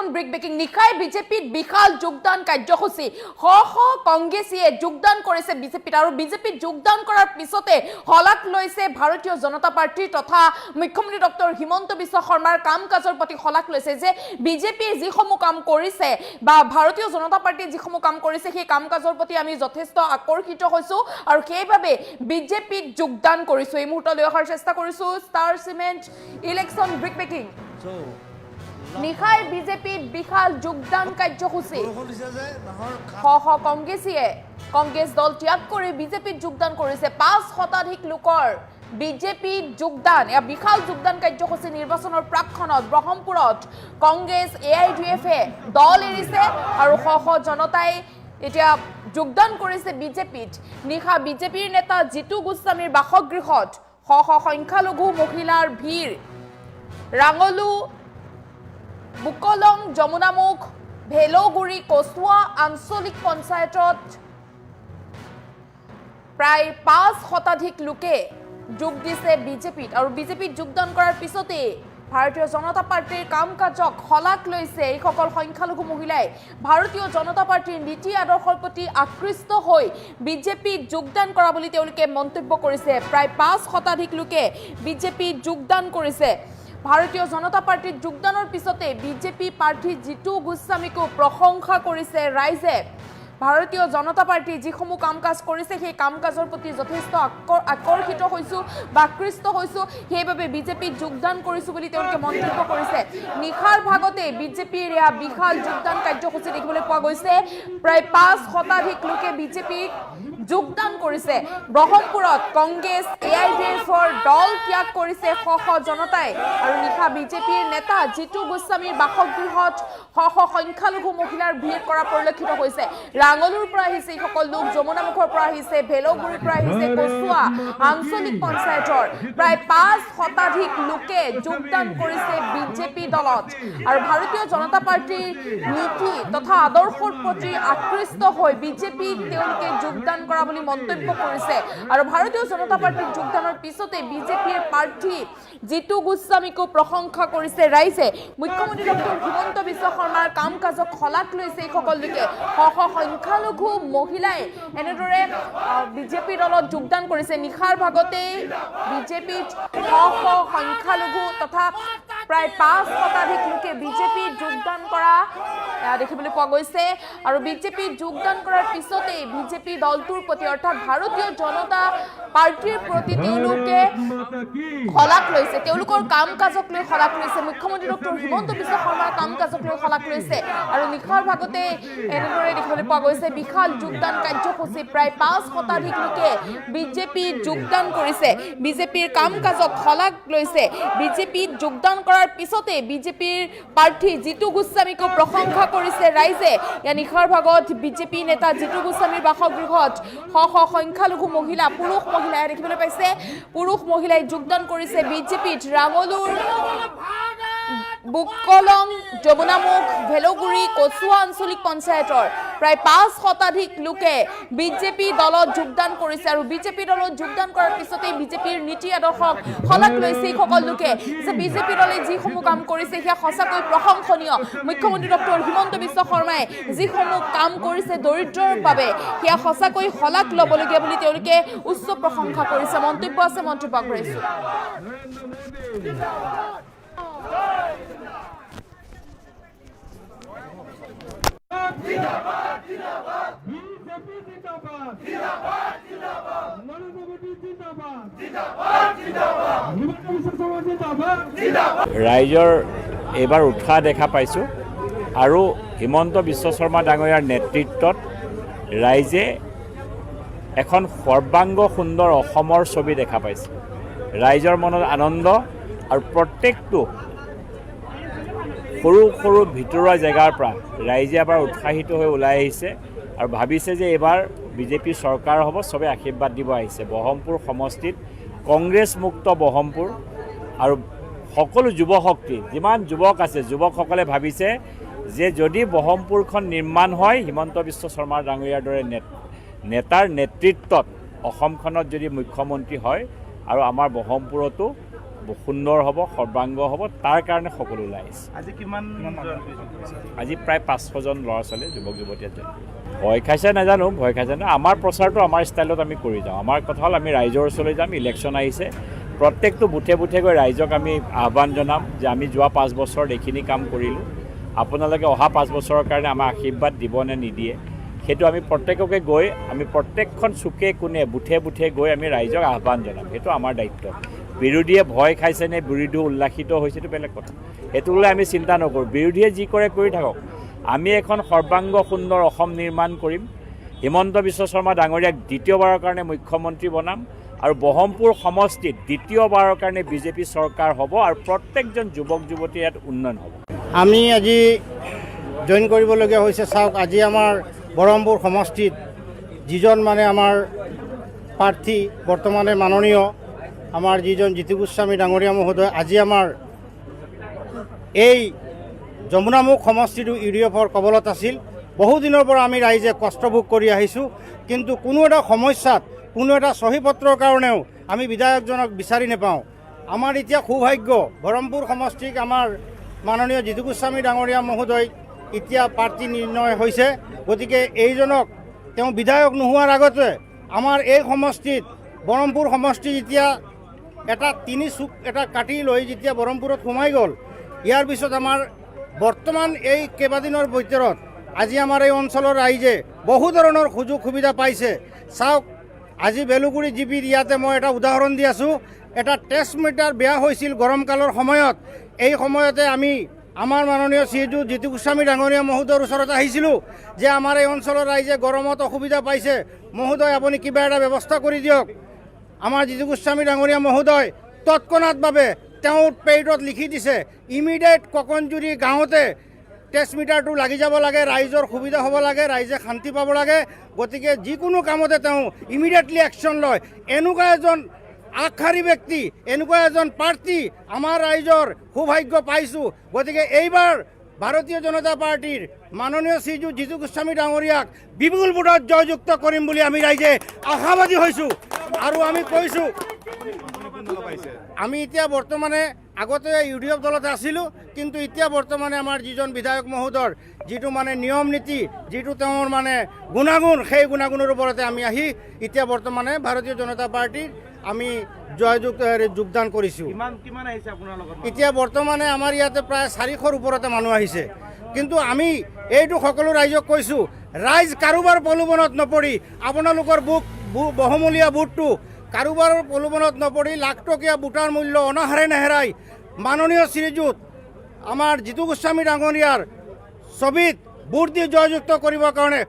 Election breaking নিশাই বিজেপিত বিশাল যোগদান কাৰ্যসূচী শ শ কংগ্ৰেছীয়ে যোগদান কৰিছে বিজেপিত আৰু বিজেপিত যোগদান কৰাৰ পিছতে হলাক লৈছে ভাৰতীয় জনতা পাৰ্টি তথা মুখ্যমন্ত্ৰী ডক্টৰ হিমন্ত বিশ্ব শৰ্মাৰ কাম কাজৰ প্ৰতি হলাক লৈছে যে বিজেপিয়ে যিসমূহ কাম কৰিছে বা ভাৰতীয় জনতা পাৰ্টিয়ে যিসমূহ কাম কৰিছে সেই কাম কাজৰ প্ৰতি আমি যথেষ্ট আকৰ্ষিত হৈছো আৰু সেইবাবে বিজেপিত যোগদান কৰিছো এই মুহূৰ্তলৈ অহাৰ চেষ্টা কৰিছো ষ্টাৰ চিমেণ্ট ইলেকশন ব্ৰেকিং নিশাই বিজেপিত বিশাল যোগদান কাৰ্যসূচী শ শ কংগ্ৰেছীয়ে কংগ্ৰেছ দল ত্যাগ কৰি বিজেপিত যোগদান কৰিছে ৫ শতাধিক লোকৰ বিজেপিত যোগদান এয়া বিশাল যোগদান কাৰ্যসূচী নিৰ্বাচনৰ প্ৰাকখনত ব্ৰহ্মপুৰত কংগ্ৰেছ AIDF-এ দল এৰিছে আৰু শ শ জনতাই এতিয়া যোগদান কৰিছে বিজেপিত নিশা বিজেপিৰ নেতা জিতু গোস্বামীৰ বাসগৃহত শ শ সংখ্যালঘু মহিলাৰ ভিৰ ৰাঙলু বুকলং যমুনামুখ ভেলোগুৰি কচুৱা আঞ্চলিক পঞ্চায়তত প্ৰায় ৫ শতাধিক লোকে যোগ দিছে বিজেপিত আৰু বিজেপিত যোগদান কৰাৰ পিছতে ভাৰতীয় জনতা পাৰ্টিৰ কাম কাজক হলাক লৈছে এইসকল সংখ্যালঘু মহিলাই ভাৰতীয় জনতা পাৰ্টিৰ নীতি আদৰ্শৰ প্ৰতি আকৃষ্ট হৈ বিজেপিত যোগদান কৰা বুলি তেওঁলোকে মন্তব্য কৰিছে প্ৰায় ৫ শতাধিক লোকে বিজেপিত যোগদান কৰিছে ভাৰতীয় জনতা পাৰ্টিত যোগদানৰ পিছতে বিজেপি প্ৰাৰ্থী জিতু গোস্বামীকো প্ৰশংসা কৰিছে ৰাইজে ভাৰতীয় জনতা পাৰ্টি যিসমূহ কাম কাজ কৰিছে সেই কাম কাজৰ প্ৰতি যথেষ্ট আকৰ্ষিত হৈছো বা আকৃষ্ট হৈছো সেইবাবে বিজেপিত যোগদান কৰিছো বুলি তেওঁলোকে মন্তব্য কৰিছে নিশাৰ ভাগতে বিজেপিৰ এয়া বিশাল যোগদান কাৰ্যসূচী দেখিবলৈ পোৱা গৈছে প্ৰায় ৫ শতাধিক লোকে বিজেপিত যোগদান কৰিছে ব্ৰহ্মপুৰত কংগ্ৰেছ AIDF-ৰ দল ত্যাগ কৰিছে শ শ জনতাই আৰু নিশা বিজেপিৰ নেতা জিতু গোস্বামীৰ বাসগৃহত শ শ সংখ্যালঘু মহিলাৰ ভিৰ কৰা পৰিলক্ষিত হৈছে ৰাঙলুৰ পৰা আহিছে এইসকল লোক যমুনামুখৰ পৰা আহিছে ভেলোগুৰিৰ পৰা আহিছে কচুৱা আঞ্চলিক পঞ্চায়তৰ প্ৰায় ৫ শতাধিক লোকে যোগদান কৰিছে বিজেপি দলত আৰু ভাৰতীয় জনতা পাৰ্টিৰ নীতি তথা আদৰ্শৰ প্ৰতি আকৃষ্ট হৈ বিজেপিত তেওঁলোকে যোগদান কৰা বুলি মন্তব্য কৰিছে আৰু ভাৰতীয় জনতা পাৰ্টিৰ যোগদানৰ পিছতে বিজেপিৰ প্ৰাৰ্থী জিতু গোস্বামীকো প্ৰশংসা কৰিছে ৰাইজে মুখ্যমন্ত্ৰী ডক্টৰ হিমন্ত বিশ্ব শৰ্মাৰ কাম কাজক হলাক লৈছে এইসকল লোকে শ শ সংখ্যালঘু মহিলাই এনেদৰে বিজেপি দলত যোগদান কৰিছে নিশাৰ ভাগতে বিজেপিত শ শ সংখ্যালঘু তথা প্ৰায় ৫ শতাধিক লোকে বিজেপিত যোগদান কৰা দেখিবলৈ পোৱা গৈছে আৰু বিজেপিত যোগদান কৰাৰ পিছতে বিজেপি দলটোৰ প্ৰতি অৰ্থাৎ ভাৰতীয় জনতা পাৰ্টিৰ প্ৰতি তেওঁলোকে হলাক লৈছে তেওঁলোকৰ কাম কাজক লৈ হলাক লৈছে মুখ্যমন্ত্ৰী ডক্টৰ হিমন্ত বিশ্ব শৰ্মাৰ কাম কাজক লৈ হলাক লৈছে আৰু নিশাৰ ভাগতে এনেদৰে দেখিবলৈ পোৱা গৈছে বিশাল যোগদান কাৰ্যসূচী প্ৰায় ৫ শতাধিক লোকে বিজেপিত যোগদান কৰিছে বিজেপিৰ কাম কাজক হলাক লৈছে বিজেপিত যোগদান কৰাৰ পিছতে বিজেপিৰ প্ৰাৰ্থী জিতু গোস্বামীকো প্ৰশংসা কৰিছে ৰাইজে ইয়া নিশাৰ ভাগত বিজেপি নেতা জিতু গোস্বামীৰ বাসগৃহত শ শ সংখ্যালঘু মহিলা পুৰুষ মহিলাই দেখিবলৈ পাইছে পুৰুষ মহিলাই যোগদান কৰিছে বিজেপিত ৰাঙলুৰ বুকলং যমুনামুখ ভেলোগুৰি কচুৱা আঞ্চলিক পঞ্চায়তৰ প্ৰায় ৫ শতাধিক লোকে বিজেপি দলত যোগদান কৰিছে আৰু বিজেপি দলত যোগদান কৰাৰ পিছতে বিজেপিৰ নীতি আদৰ্শক হলাক লৈছে এইসকল লোকে যে বিজেপি দলে যিসমূহ কাম কৰিছে সেয়া সঁচাকৈ প্ৰশংসনীয় মুখ্যমন্ত্ৰী ডক্টৰ হিমন্ত বিশ্ব শৰ্মাই যিসমূহ কাম কৰিছে দৰিদ্ৰৰ বাবে সেয়া সঁচাকৈ হলাক ল'বলগীয়া বুলি তেওঁলোকে উচ্চ প্ৰশংসা কৰিছে মন্তব্য আছে মন্তব্য কৰিছে ৰাইজৰ এইবাৰ উৎসাহ দেখা পাইছোঁ আৰু হিমন্ত বিশ্ব শৰ্মা ডাঙৰীয়াৰ নেতৃত্বত ৰাইজে এখন সৰ্বাংগ সুন্দৰ অসমৰ ছবি দেখা পাইছে ৰাইজৰ মনত আনন্দ আৰু প্ৰত্যেকটো সৰু সৰু ভিতৰুৱা জেগাৰ পৰা ৰাইজে এবাৰ উৎসাহিত হৈ ওলাই আহিছে আৰু ভাবিছে যে এইবাৰ বিজেপি চৰকাৰ হ'ব চবে আশীৰ্বাদ দিব আহিছে ব্ৰহ্মপুৰ সমষ্টিত কংগ্ৰেছ মুক্ত ব্ৰহ্মপুৰ আৰু সকলো যুৱশক্তি যিমান যুৱক আছে যুৱকসকলে ভাবিছে যে যদি ব্ৰহ্মপুৰখন নিৰ্মাণ হয় হিমন্ত বিশ্ব শৰ্মা ডাঙৰীয়াৰ দৰে নেতাৰ নেতৃত্বত অসমখনত যদি মুখ্যমন্ত্ৰী হয় আৰু আমাৰ ব্ৰহ্মপুৰতো সুন্দৰ হ'ব, সৰ্বাংগ হ'ব, তাৰ কাৰণে সকলো ওলাই আহিছে। আজি কিমান আজি প্ৰায় 500জন ল'ৰা ছোৱালী যুৱক যুৱতীয়ে ভয় খাইছে নাজানো, ভয় খাইছে না। আমাৰ প্ৰচাৰটো আমাৰ ষ্টাইলত আমি কৰি যাওঁ। আমাৰ কথা হ'ল আমি ৰাইজৰ ওচৰলৈ যাম। ইলেকশ্যন আহিছে, প্ৰত্যেকটো বুথে বুথে গৈ ৰাইজক আমি আহ্বান জনাম যে আমি যোৱা 5 বছৰত এইখিনি কাম কৰিলোঁ, আপোনালোকে অহা 5 বছৰৰ কাৰণে আমাক আশীৰ্বাদ দিব নে নিদিয়ে, সেইটো আমি প্ৰত্যেককে গৈ আমি প্ৰত্যেকখন চুকে কোণে বুথে বুথে গৈ আমি ৰাইজক আহ্বান জনাম। সেইটো আমাৰ দায়িত্ব। বিৰোধীয়ে ভয় খাইছেনে, বিৰোধী উল্লাসিত হৈছেতো বেলেগ কথা, সেইটো লৈ আমি চিন্তা নকৰোঁ। বিৰোধীয়ে যি কৰে কৰি থাকক। আমি এখন সৰ্বাংগ সুন্দৰ অসম নিৰ্মাণ কৰিম। হিমন্ত বিশ্ব শৰ্মা ডাঙৰীয়াক দ্বিতীয়বাৰৰ কাৰণে মুখ্যমন্ত্ৰী বনাম আৰু বহমপুৰ সমষ্টিত দ্বিতীয়বাৰৰ কাৰণে বিজেপি চৰকাৰ হ'ব আৰু প্ৰত্যেকজন যুৱক যুৱতীৰ ইয়াত উন্নয়ন হ'ব। আমি আজি জইন কৰিবলগীয়া হৈছে। চাওক, আজি আমাৰ বহমপুৰ সমষ্টিত যিজন মানে আমাৰ প্ৰাৰ্থী বৰ্তমানে মাননীয় আমাৰ যিজন জিতু গোস্বামী ডাঙৰীয়া মহোদয় আজি আমাৰ এই যমুনামুখ সমষ্টিটো UDFৰ কবলত আছিল। বহুদিনৰ পৰা আমি ৰাইজে কষ্টভোগ কৰি আহিছোঁ, কিন্তু কোনো এটা সমস্যাত কোনো এটা চহীপত্ৰৰ কাৰণেও আমি বিধায়কজনক বিচাৰি নাপাওঁ। আমাৰ এতিয়া সৌভাগ্য, বহমপুৰ সমষ্টিক আমাৰ মাননীয় জিতু গোস্বামী ডাঙৰীয়া মহোদয় এতিয়া প্ৰাৰ্থী নিৰ্ণয় হৈছে। গতিকে এইজনক তেওঁ বিধায়ক নোহোৱাৰ আগতে আমাৰ এই সমষ্টিত বহমপুৰ সমষ্টি যেতিয়া এটা তিনি চুক এটা কাটি লৈ যেতিয়া বহমপুৰত সোমাই গ'ল, ইয়াৰ পিছত আমাৰ বৰ্তমান এই কেইবাদিনৰ ভিতৰত আজি আমাৰ এই অঞ্চলৰ ৰাইজে বহু ধৰণৰ সুযোগ সুবিধা পাইছে। চাওক, আজি বেলুগুৰি জিপিৰ ইয়াতে মই এটা উদাহৰণ দি আছোঁ। এটা ট্ৰেন্সমিটাৰ বেয়া হৈছিল গৰমকালৰ সময়ত। এই সময়তে আমি আমাৰ মাননীয় শ্ৰীযুত জিতু গোস্বামী ডাঙৰীয়া মহোদয়ৰ ওচৰত আহিছিলোঁ যে আমাৰ এই অঞ্চলৰ ৰাইজে গৰমত অসুবিধা পাইছে, মহোদয় আপুনি কিবা এটা ব্যৱস্থা কৰি দিয়ক। আমাৰ জিতু গোস্বামী ডাঙৰীয়া মহোদয় তৎক্ষণাৎভাৱে তেওঁৰ পেইডত লিখি দিছে, ইমিডিয়েট ককনজুৰি গাঁৱতে ট্ৰেন্সমিটাৰটো লাগি যাব লাগে, ৰাইজৰ সুবিধা হ'ব লাগে, ৰাইজে শান্তি পাব লাগে। গতিকে যিকোনো কামতে তেওঁ ইমিডিয়েটলি একশ্যন লয়। এনেকুৱা এজন আগশাৰী ব্যক্তি, এনেকুৱা এজন প্ৰাৰ্থী আমাৰ ৰাইজৰ সৌভাগ্য পাইছোঁ। গতিকে এইবাৰ ভাৰতীয় জনতা পাৰ্টীৰ মাননীয় শ্ৰীযুত জিতু গোস্বামী ডাঙৰীয়াক বিপুল ভোটত জয়যুক্ত কৰিম বুলি আমি ৰাইজে আশাবাদী হৈছোঁ। আৰু আমি কৈছোঁ, আমি এতিয়া বৰ্তমানে আগতে UDF দলতে আছিলোঁ, কিন্তু এতিয়া বৰ্তমানে আমাৰ যিজন বিধায়ক মহোদয়ৰ যিটো মানে নিয়ম নীতি, যিটো তেওঁৰ মানে গুণাগুণ, সেই গুণাগুণৰ ওপৰতে আমি আহি এতিয়া বৰ্তমানে ভাৰতীয় জনতা পাৰ্টীৰ আমি যোগদান কৰিছোঁ। এতিয়া বৰ্তমানে আমাৰ ইয়াতে প্ৰায় 400ৰ ওপৰতে মানুহ আহিছে। কিন্তু আমি এইটো সকলো ৰাইজক কৈছোঁ, ৰাইজ কাৰোবাৰ প্ৰলোভনত নপৰি আপোনালোকৰ বহুমূলীয়া ভোটটো কাৰোবাৰৰ প্ৰলোভনত নপৰি লাখ টকীয়া ভোটাৰ মূল্য অনাহাৰে নেহেৰাই মাননীয় শ্ৰীযুত আমাৰ জিতু গোস্বামী ডাঙৰীয়াৰ ছবিত ভোট দি জয়যুক্ত কৰিবৰ কাৰণে